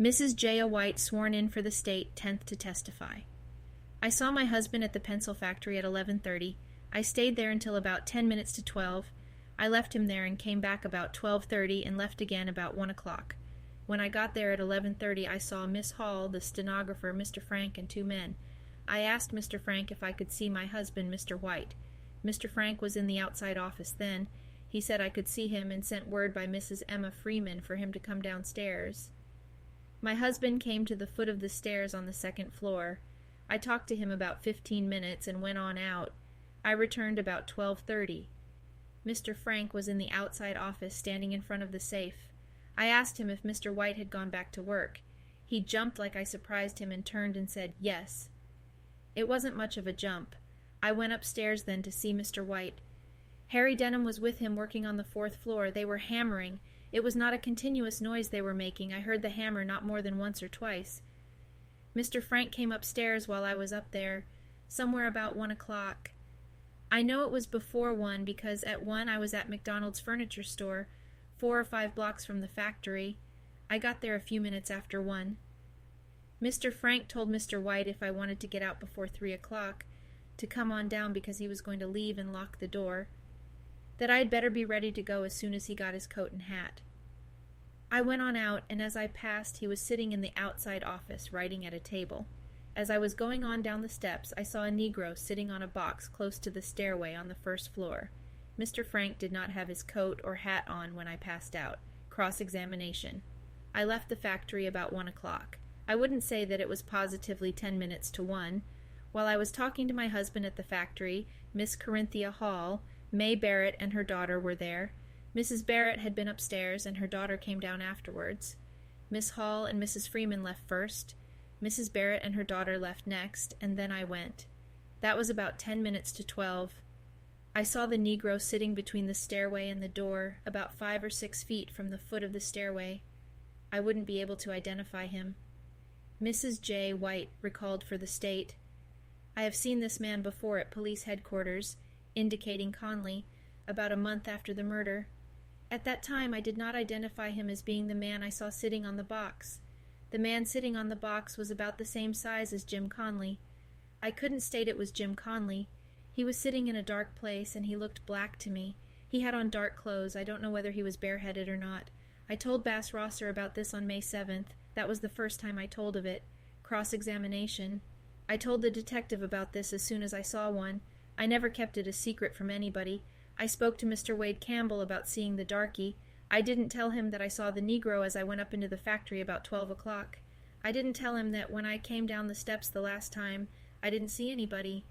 Mrs. J. A. White sworn in for the state, 10th to testify. I saw my husband at the pencil factory at 11:30. I stayed there until about 10 minutes to 12. I left him there and came back about 12:30 and left again about 1 o'clock. When I got there at 11:30, I saw Miss Hall, the stenographer, Mr. Frank, and 2 men. I asked Mr. Frank if I could see my husband, Mr. White. Mr. Frank was in the outside office then. He said I could see him and sent word by Mrs. Emma Freeman for him to come downstairs. My husband came to the foot of the stairs on the second floor. I talked to him about 15 minutes and went on out. I returned about 12:30. Mr. Frank was in the outside office standing in front of the safe. I asked him if Mr. White had gone back to work. He jumped like I surprised him and turned and said, "Yes." It wasn't much of a jump. I went upstairs then to see Mr. White. Harry Denham was with him working on the 4th floor. They were hammering. It was not a continuous noise they were making. I heard the hammer not more than once or twice. Mr. Frank came upstairs while I was up there, somewhere about 1 o'clock. I know it was before 1 because at 1 I was at McDonald's furniture store, 4 or 5 blocks from the factory. I got there a few minutes after 1. Mr. Frank told Mr. White if I wanted to get out before 3 o'clock, to come on down because he was going to leave and lock the door, that I had better be ready to go as soon as he got his coat and hat. I went on out, and as I passed, he was sitting in the outside office, writing at a table. As I was going on down the steps, I saw a negro sitting on a box close to the stairway on the 1st floor. Mr. Frank did not have his coat or hat on when I passed out. Cross-examination. I left the factory about 1 o'clock. I wouldn't say that it was positively 10 minutes to 1. While I was talking to my husband at the factory, Miss Corinthia Hall, May Barrett, and her daughter were there. Mrs. Barrett had been upstairs, and her daughter came down afterwards. Miss Hall and Mrs. Freeman left first. Mrs. Barrett and her daughter left next, and then I went. That was about 10 minutes to 12. I saw the negro sitting between the stairway and the door, about 5 or 6 feet from the foot of the stairway. I wouldn't be able to identify him. Mrs. J. White recalled for the state. I have seen this man before at police headquarters, indicating Conley, about a month after the murder. At that time I did not identify him as being the man I saw sitting on the box. The man sitting on the box was about the same size as Jim Conley. I couldn't state it was Jim Conley. He was sitting in a dark place, and he looked black to me. He had on dark clothes. I don't know whether he was bareheaded or not. I told Bass Rosser about this on May 7th. That was the first time I told of it. Cross-examination. I told the detective about this as soon as I saw one. I never kept it a secret from anybody. I spoke to Mr. Wade Campbell about seeing the darky. I didn't tell him that I saw the negro as I went up into the factory about 12 o'clock. I didn't tell him that when I came down the steps the last time, I didn't see anybody.